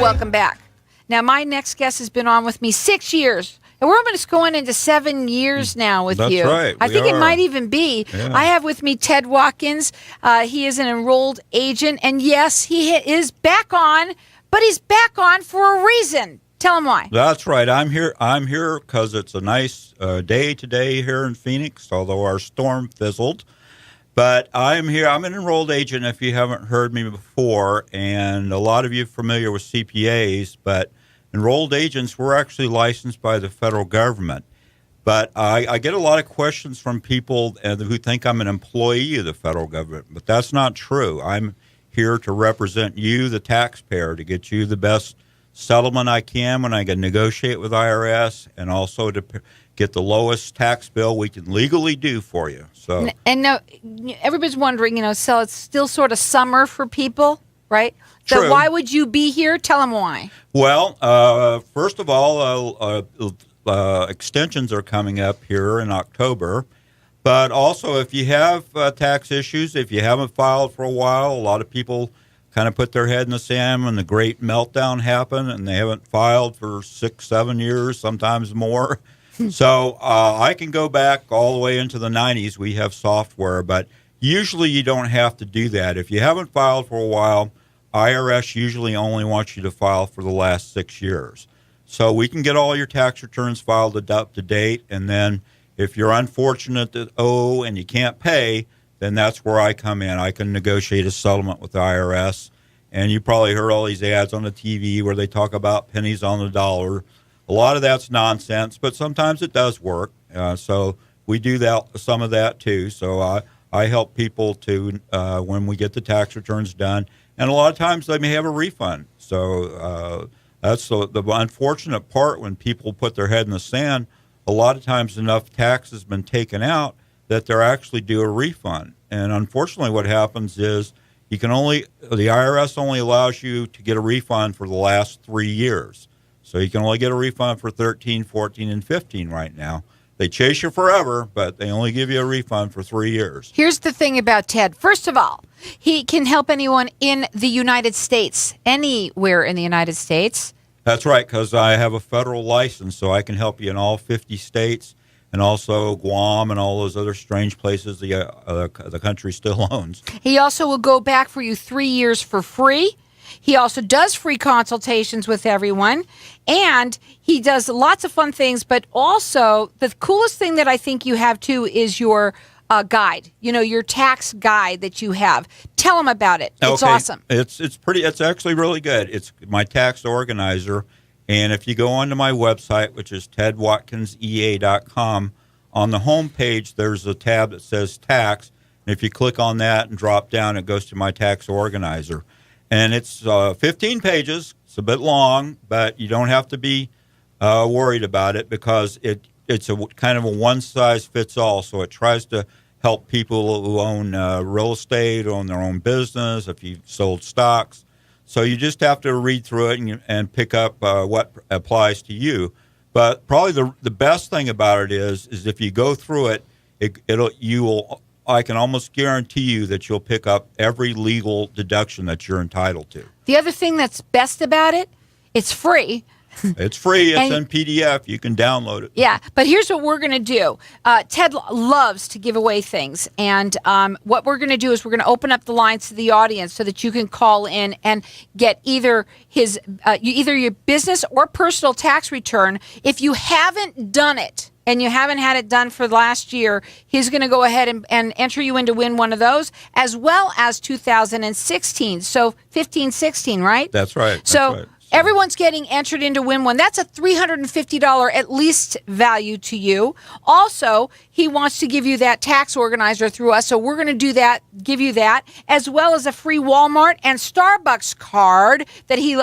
welcome back. Now, my next guest has been on with me 6 years. And we're almost going into 7 years now with you. That's right. I think it might even be. Yeah. I have with me Ted Watkins. He is an enrolled agent. And yes, he is back on, but he's back on for a reason. Tell him why. That's right. I'm here because it's a nice day today here in Phoenix, although our storm fizzled. But I'm here. I'm an enrolled agent, if you haven't heard me before. And a lot of you are familiar with CPAs, but enrolled agents, we're actually licensed by the federal government. But I get a lot of questions from people who think I'm an employee of the federal government, but that's not true. I'm here to represent you, the taxpayer, to get you the best settlement I can when I can negotiate with IRS, and also to get the lowest tax bill we can legally do for you. So, and now everybody's wondering, so it's still sort of summer for people, right? True. So why would you be here? Tell them why. Well, first of all, extensions are coming up here in October. But also, if you have tax issues, if you haven't filed for a while, a lot of people kind of put their head in the sand when the great meltdown happened, and they haven't filed for 6-7 years, sometimes more. So I can go back all the way into the 90s. We have software, but usually you don't have to do that. If you haven't filed for a while, IRS usually only wants you to file for the last 6 years. So we can get all your tax returns filed up to date, and then if you're unfortunate to owe and you can't pay, then that's where I come in. I can negotiate a settlement with the IRS. And you probably heard all these ads on the TV where they talk about pennies on the dollar. A lot of that's nonsense, but sometimes it does work. So we do some of that too. So I help people to when we get the tax returns done. And a lot of times they may have a refund. So that's the unfortunate part when people put their head in the sand. A lot of times enough tax has been taken out that they're actually due a refund. And unfortunately what happens is the IRS only allows you to get a refund for the last 3 years. So you can only get a refund for 13, 14, and 15 right now. They chase you forever, but they only give you a refund for 3 years. Here's the thing about Ted. First of all, he can help anyone in the United States, anywhere in the United States. That's right, because I have a federal license, so I can help you in all 50 states and also Guam and all those other strange places the country still owns. He also will go back for you 3 years for free. He also does free consultations with everyone, and he does lots of fun things, but also the coolest thing that I think you have, too, is your guide, your tax guide that you have. Tell them about it. It's awesome. It's actually really good. It's my tax organizer, and if you go onto my website, which is tedwatkinsea.com, on the home page, there's a tab that says tax, and if you click on that and drop down, it goes to my tax organizer. And it's 15 pages. It's a bit long, but you don't have to be worried about it because it's a kind of a one-size-fits-all. So it tries to help people who own real estate, own their own business, if you've sold stocks. So you just have to read through it and pick up what applies to you. But probably the best thing about it is if you go through it, I can almost guarantee you that you'll pick up every legal deduction that you're entitled to. The other thing that's best about it, it's free. It's free. It's in PDF. You can download it. Yeah, but here's what we're going to do. Ted loves to give away things, and what we're going to do is we're going to open up the lines to the audience so that you can call in and get either your business or personal tax return. If you haven't done it, and you haven't had it done for last year, he's going to go ahead and enter you in to win one of those, as well as 2016. So 15, 16, right? That's right. So right. Everyone's getting entered in to win one. That's a $350 at least value to you. Also, he wants to give you that tax organizer through us, so we're going to do that, give you that, as well as a free Walmart and Starbucks card that he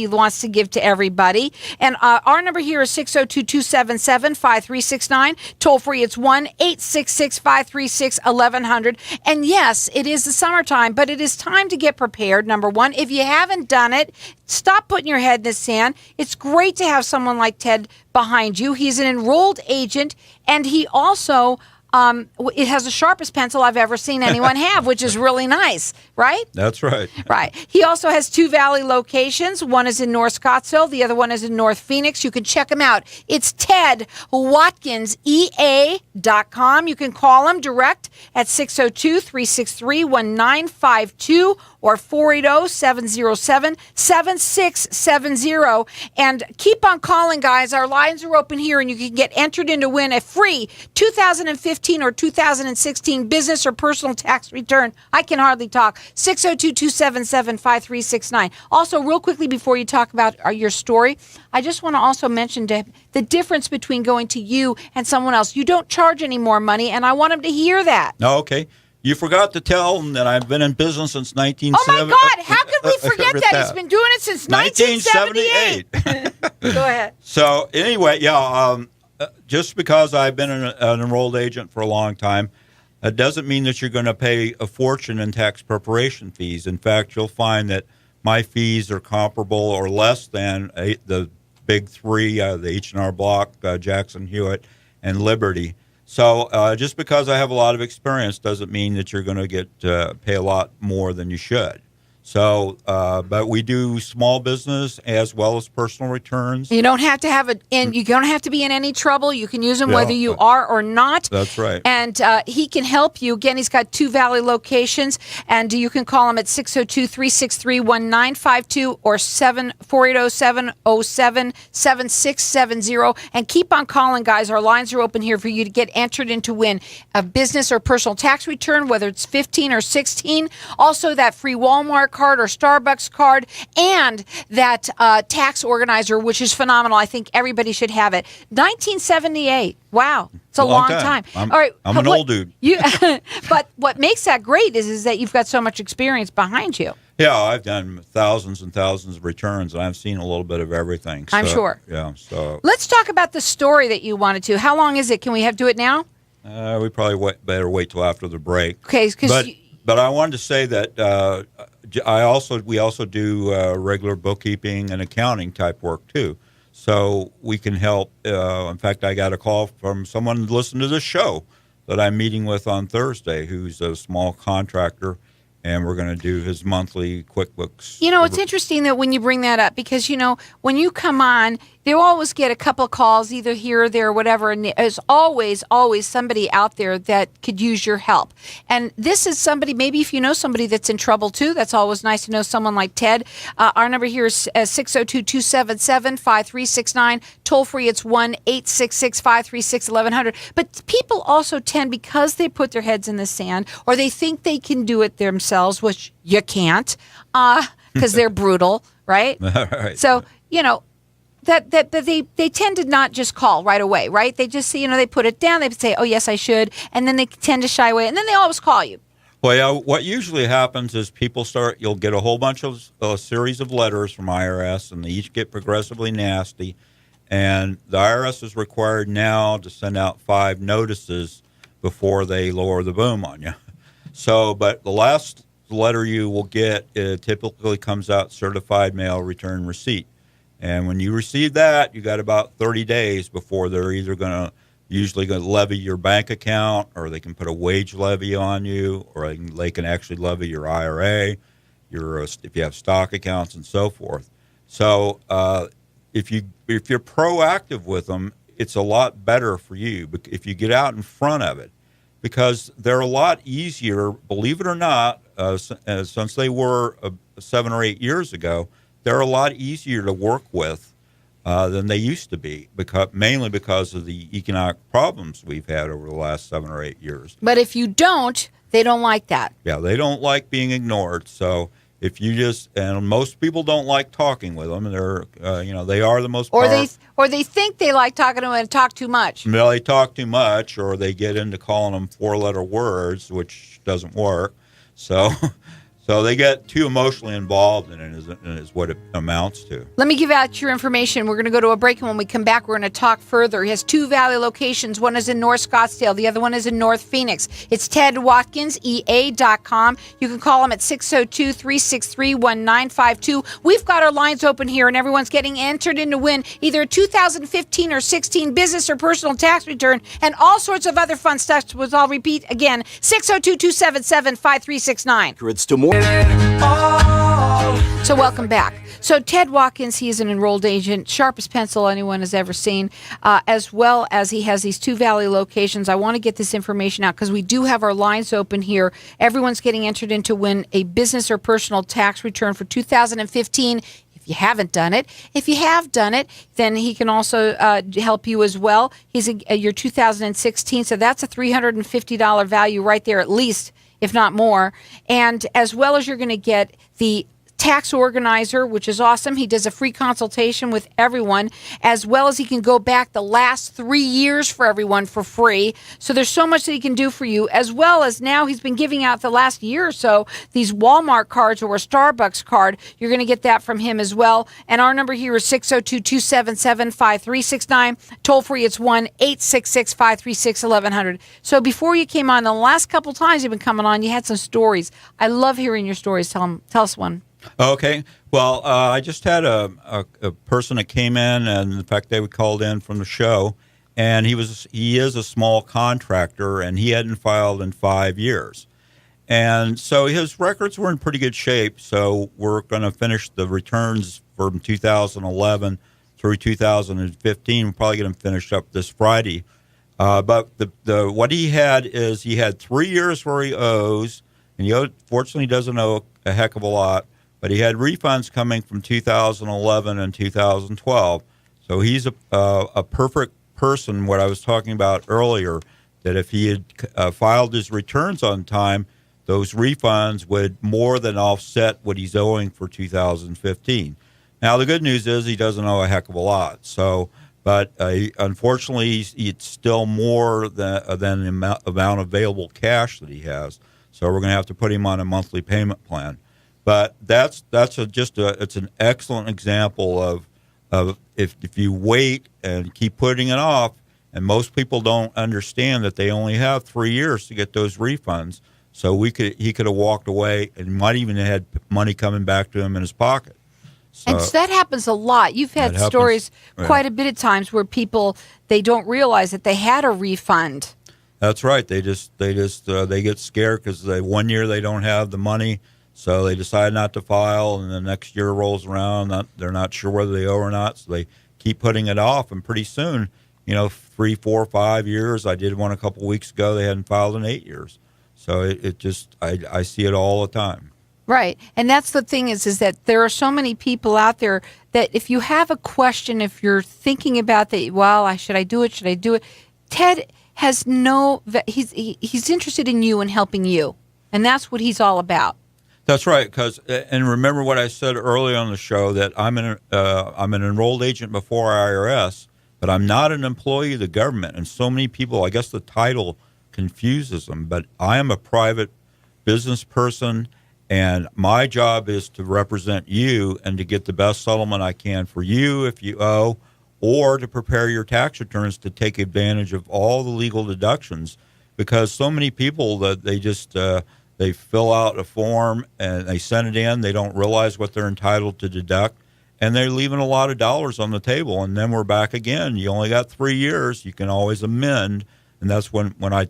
wants to give to everybody. And our number here is 602-277-5369. Toll free, it's 1-866-536-1100. And yes, it is the summertime, but it is time to get prepared. Number one, if you haven't done it, stop putting your head in the sand. It's great to have someone like Ted behind you. He's an enrolled agent, and he also it has the sharpest pencil I've ever seen anyone have, which is really nice, right? That's right. Right. He also has 2 Valley locations. One is in North Scottsdale. The other one is in North Phoenix. You can check him out. It's Ted Watkins, EA.com. You can call him direct at 602-363-1952 or 480-707-7670. And keep on calling, guys. Our lines are open here, and you can get entered in to win a free 2015 or 2016 business or personal tax return. I can hardly talk. 602-277-5369. Also, real quickly before you talk about your story, I just want to also mention to the difference between going to you and someone else. You don't charge any more money, and I want him to hear that. Oh, okay. You forgot to tell them that I've been in business since 1970. Oh, my God. How could we forget that? He's been doing it since 1978. Go ahead. So, anyway, just because I've been an enrolled agent for a long time, it doesn't mean that you're going to pay a fortune in tax preparation fees. In fact, you'll find that my fees are comparable or less than the big three, the H&R Block, Jackson Hewitt, and Liberty. So just because I have a lot of experience doesn't mean that you're going to get pay a lot more than you should. So, but we do small business as well as personal returns. You don't have to you don't have to be in any trouble. You can use them whether you are or not. That's right. And he can help you. Again, he's got 2 Valley locations, and you can call him at 602-363-1952 or 480-707-7670. And keep on calling, guys. Our lines are open here for you to get entered in to win a business or personal tax return, whether it's 15 or 16. Also, that free Walmart card or Starbucks card, and that tax organizer, which is phenomenal. I think everybody should have it. 1978. Wow. It's a long time. All right. I'm an old dude. But what makes that great is that you've got so much experience behind you. Yeah, I've done thousands and thousands of returns, and I've seen a little bit of everything. So, I'm sure. Yeah. So let's talk about the story that you wanted to. How long is it? Can we do it now? We probably better wait till after the break. Okay. But I wanted to say that we also do regular bookkeeping and accounting type work too, so we can help. In fact, I got a call from someone who listened to this show that I'm meeting with on Thursday, who's a small contractor, and we're going to do his monthly QuickBooks. You know, it's interesting that when you bring that up, because, when you come on, they'll always get a couple of calls either here or there or whatever, and there's always somebody out there that could use your help. And this is somebody, maybe if you know somebody that's in trouble too, that's always nice to know someone like Ted. Our number here is 602-277-5369. Toll free, it's 1-866-536-1100. But people also tend, because they put their heads in the sand, or they think they can do it themselves, which you can't, because they're brutal, right? Right. So, that they tend to not just call right away, right? They just say, they put it down, they say, oh, yes, I should, and then they tend to shy away, and then they always call you. Well, yeah, what usually happens is you'll get a whole bunch of a series of letters from IRS, and they each get progressively nasty, and the IRS is required now to send out 5 notices before they lower the boom on you. So, but the last letter you will get, it typically comes out certified mail return receipt. And when you receive that, you got about 30 days before they're either usually going to levy your bank account, or they can put a wage levy on you, or they can actually levy your IRA, if you have stock accounts and so forth. So if you're proactive with them, it's a lot better for you if you get out in front of it, because they're a lot easier, believe it or not, since they were 7 or 8 years ago. They're a lot easier to work with than they used to be, mainly because of the economic problems we've had over the last 7 or 8 years. But if you don't, they don't like that. Yeah, they don't like being ignored. So if you and most people don't like talking with them, and they're, they are the most powerful. Or they think they like talking to them and talk too much. Well, they talk too much, or they get into calling them 4-letter words, which doesn't work. So So they get too emotionally involved in it, is what it amounts to. Let me give out your information. We're going to go to a break, and when we come back, we're going to talk further. He has 2 Valley locations. One is in North Scottsdale. The other one is in North Phoenix. It's Ted Watkins, EA.com. You can call him at 602-363-1952. We've got our lines open here, and everyone's getting entered in to win either a 2015 or 16 business or personal tax return and all sorts of other fun stuff, which I'll repeat again, 602-277-5369. It's to more. So welcome back. So Ted Watkins, he is an enrolled agent, sharpest pencil anyone has ever seen, as well as he has these 2 Valley locations. I want to get this information out because we do have our lines open here. Everyone's getting entered in to win a business or personal tax return for 2015. If you haven't done it. If you have done it, then he can also help you as well. He's your 2016, so that's a $350 value right there at least, if not more. And as well as you're going to get the tax organizer, which is awesome. He does a free consultation with everyone, as well as he can go back the last 3 years for everyone for free. So there's so much that he can do for you, as well as now he's been giving out the last year or so these Walmart cards or a Starbucks card. You're going to get that from him as well. And our number here is 602-277-5369. Toll free, it's 1-866-536-1100. So before you came on, the last couple times you've been coming on, you had some stories. I love hearing your stories. Tell us one. Okay. Well, I just had a person that came in, and in fact, they called in from the show, and he is a small contractor, and he hadn't filed in 5 years. And so his records were in pretty good shape, so we're going to finish the returns from 2011 through 2015. We'll probably get them finished up this Friday. But the what he had is he had 3 years where he owes, and he fortunately doesn't owe a heck of a lot. But he had refunds coming from 2011 and 2012. So he's a perfect person, what I was talking about earlier, that if he had filed his returns on time, those refunds would more than offset what he's owing for 2015. Now, the good news is he doesn't owe a heck of a lot. So, but unfortunately, it's still more than the amount available cash that he has. So we're going to have to put him on a monthly payment plan. But it's an excellent example of if you wait and keep putting it off, and most people don't understand that they only have 3 years to get those refunds. So he could have walked away and might even have had money coming back to him in his pocket. So, and so that happens a lot. You've had stories quite a bit of times where people, they don't realize that they had a refund. That's right. They get scared because 1 year they don't have the money. So they decide not to file, and the next year rolls around. They're not sure whether they owe or not, so they keep putting it off. And pretty soon, 3, 4, 5 years. I did one a couple weeks ago. They hadn't filed in 8 years. So I see it all the time. Right. And that's the thing is that there are so many people out there that if you have a question, if you're thinking about that, well, should I do it? Should I do it? Ted has he's interested in you and helping you. And that's what he's all about. That's right, and remember what I said earlier on the show, that I'm an enrolled agent before IRS, but I'm not an employee of the government. And so many people, I guess the title confuses them, but I am a private business person, and my job is to represent you and to get the best settlement I can for you if you owe, or to prepare your tax returns to take advantage of all the legal deductions, because so many people that they fill out a form and they send it in. They don't realize what they're entitled to deduct, and they're leaving a lot of dollars on the table. And then we're back again. You only got 3 years. You can always amend, and that's when I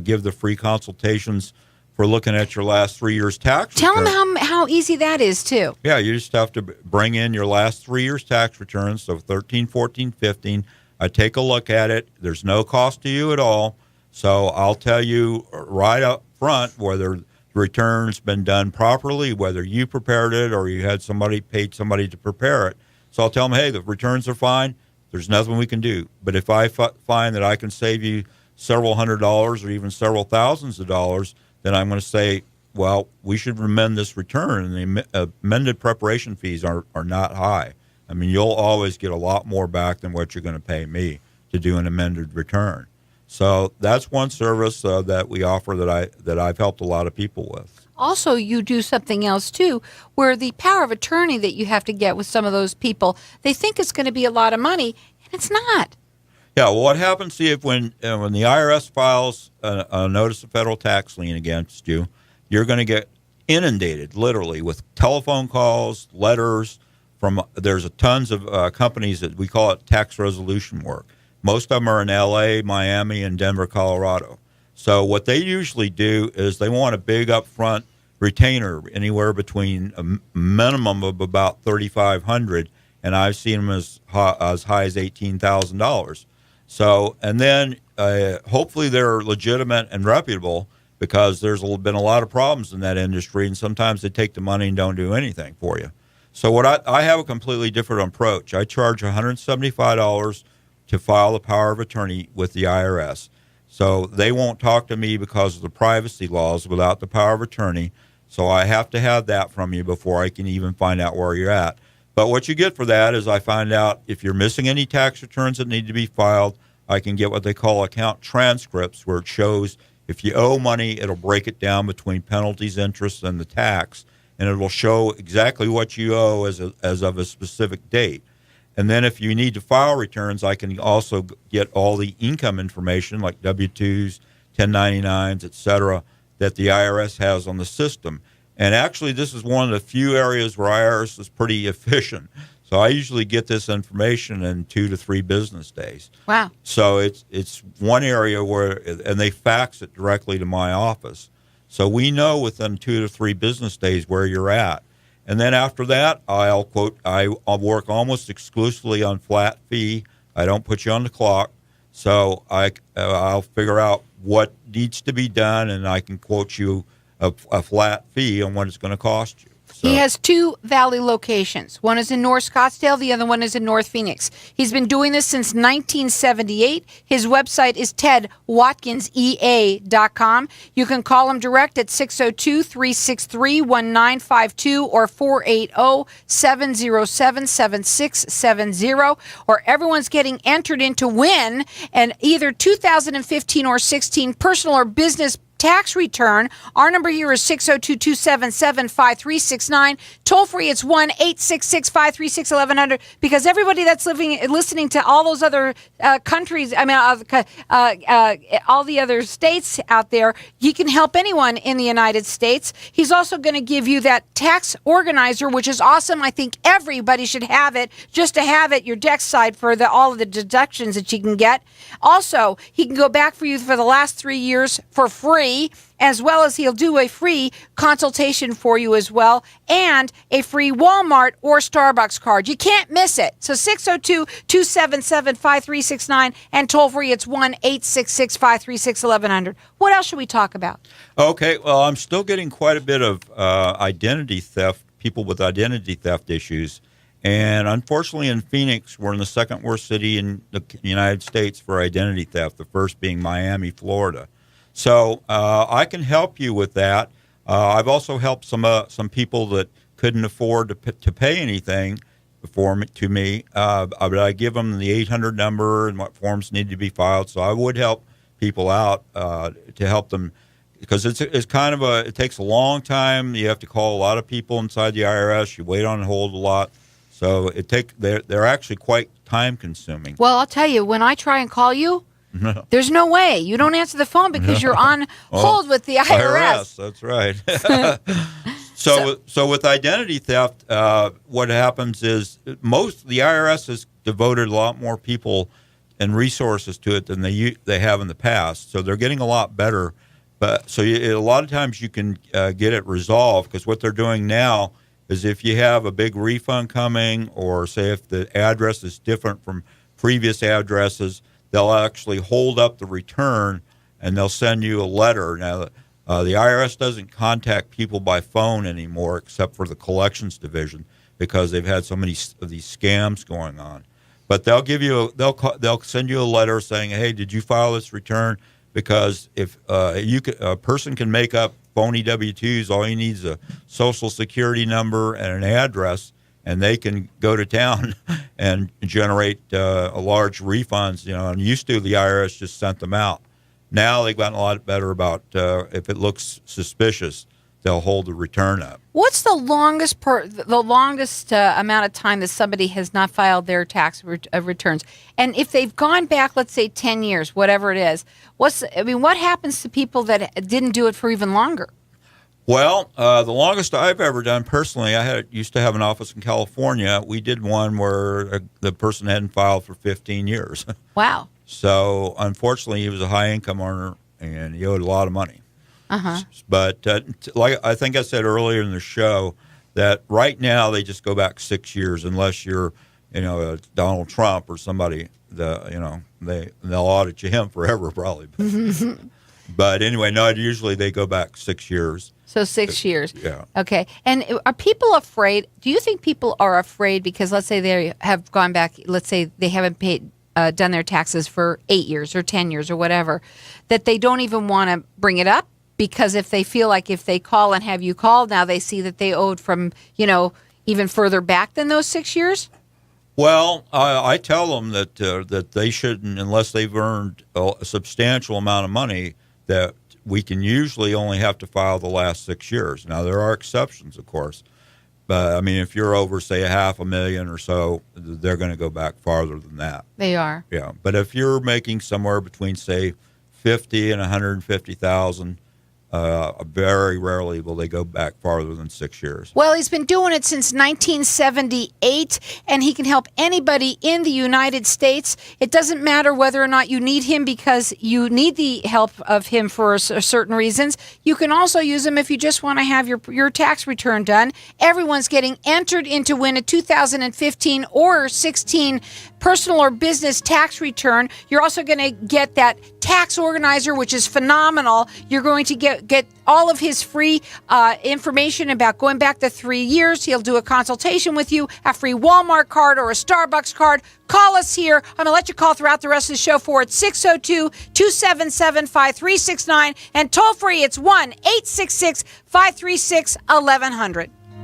give the free consultations for looking at your last 3 years' tax return. Tell them how easy that is, too. Yeah, you just have to bring in your last 3 years' tax returns, so 13, 14, 15. I take a look at it. There's no cost to you at all. So I'll tell you right up front whether the return's been done properly, whether you prepared it or you had paid somebody to prepare it. So I'll tell them, hey, the returns are fine. There's nothing we can do. But if I find that I can save you several $100s or even several thousands of dollars, then I'm going to say, well, we should amend this return. And the amended preparation fees are not high. I mean, you'll always get a lot more back than what you're going to pay me to do an amended return. So that's one service that we offer that I've helped a lot of people with. Also, you do something else too, where the power of attorney that you have to get with some of those people, they think it's going to be a lot of money, and it's not. Yeah, well, what happens, Steve, when the IRS files a notice of federal tax lien against you, you're going to get inundated, literally, with telephone calls, letters from. There's tons of companies that we call it tax resolution work. Most of them are in L.A., Miami, and Denver, Colorado. So what they usually do is they want a big upfront retainer, anywhere between a minimum of about $3,500, and I've seen them as high as $18,000. So, and then hopefully they're legitimate and reputable, because there's been a lot of problems in that industry, and sometimes they take the money and don't do anything for you. So what I have a completely different approach. I charge $175 to file a power of attorney with the IRS. So they won't talk to me because of the privacy laws without the power of attorney. So I have to have that from you before I can even find out where you're at. But what you get for that is I find out if you're missing any tax returns that need to be filed. I can get what they call account transcripts, where it shows if you owe money, it'll break it down between penalties, interest, and the tax, and it'll show exactly what you owe as of a specific date. And then if you need to file returns, I can also get all the income information like W-2s, 1099s, et cetera, that the IRS has on the system. And actually, this is one of the few areas where IRS is pretty efficient. So I usually get this information in 2 to 3 business days. Wow. So it's one area where, and they fax it directly to my office. So we know within 2 to 3 business days where you're at. And then after that, I'll work almost exclusively on flat fee. I don't put you on the clock. So I'll figure out what needs to be done, and I can quote you a flat fee on what it's going to cost you. So. He has 2 Valley locations. One is in North Scottsdale. The other one is in North Phoenix. He's been doing this since 1978. His website is tedwatkinsea.com. You can call him direct at 602-363-1952 or 480-707-7670. Or everyone's getting entered in to win an either 2015 or 16 personal or business tax return. Our number here is 602-277-5369. Toll free, it's 1-866-536-1100, because everybody that's listening to all those other countries, all the other states out there, he can help anyone in the United States. He's also going to give you that tax organizer, which is awesome. I think everybody should have it, just to have it your desk side for all of the deductions that you can get. Also, he can go back for you for the last 3 years for free, as well as he'll do a free consultation for you as well, and a free Walmart or Starbucks card. You can't miss it. So 602-277-5369, and toll free, it's 1-866-536-1100. What else should we talk about? Okay, well, I'm still getting quite a bit of identity theft, people with identity theft issues. And unfortunately, in Phoenix, we're in the second worst city in the United States for identity theft, the first being Miami, Florida. So I can help you with that. I've also helped some people that couldn't afford to pay anything to me, but I give them the 800 number and what forms need to be filed. So I would help people out to help them, because it's kind of it takes a long time. You have to call a lot of people inside the IRS. You wait on hold a lot. So they're actually quite time consuming. Well, I'll tell you, when I try and call you, there's no way. You don't answer the phone because you're on hold with the IRS. That's right. So with identity theft, what happens is the IRS has devoted a lot more people and resources to it than they have in the past. So they're getting a lot better. But a lot of times you can get it resolved, because what they're doing now is if you have a big refund coming, or say if the address is different from previous addresses, they'll actually hold up the return and they'll send you a letter. Now, the IRS doesn't contact people by phone anymore, except for the collections division, because they've had so many of these scams going on. But they'll send you a letter saying, "Hey, did you file this return?" Because if a person can make up phony W-2s, all you need is a social security number and an address, and they can go to town and generate large refunds. And used to, the IRS just sent them out. Now they've gotten a lot better about if it looks suspicious, they'll hold the return up. What's the longest amount of time that somebody has not filed their tax returns? And if they've gone back, let's say 10 years, whatever it is, what happens to people that didn't do it for even longer? Well, the longest I've ever done personally, used to have an office in California. We did one where the person hadn't filed for 15 years. Wow. So unfortunately, he was a high income earner and he owed a lot of money. Uh-huh. But like I think I said earlier in the show, that right now they just go back 6 years unless you're, Donald Trump or somebody. They'll audit him forever probably. But anyway, no. Usually they go back 6 years. So 6 years. Yeah. Okay. And are people afraid? Do you think people are afraid because let's say they have gone back? Let's say they haven't done their taxes for 8 years or 10 years or whatever, that they don't even want to bring it up? Because if they feel like if they call and have you call, now they see that they owed from, even further back than those 6 years? Well, I tell them that they shouldn't, unless they've earned a substantial amount of money, that we can usually only have to file the last 6 years. Now, there are exceptions, of course. But, I mean, if you're over, say, $500,000 or so, they're going to go back farther than that. They are. Yeah. But if you're making somewhere between, say, $50,000 and $150,000, very rarely will they go back farther than 6 years. Well, he's been doing it since 1978, and he can help anybody in the United States. It doesn't matter whether or not you need him because you need the help of him for certain reasons. You can also use him if you just want to have your tax return done. Everyone's getting entered in to win a 2015 or 16 personal or business tax return. You're also going to get that tax organizer, which is phenomenal. You're going to get all of his free information about going back to 3 years. He'll do a consultation with you, a free Walmart card or a Starbucks card. Call us here. I'm going to let you call throughout the rest of the show for it. 602-277-5369. And toll free, it's 1-866-536-1100.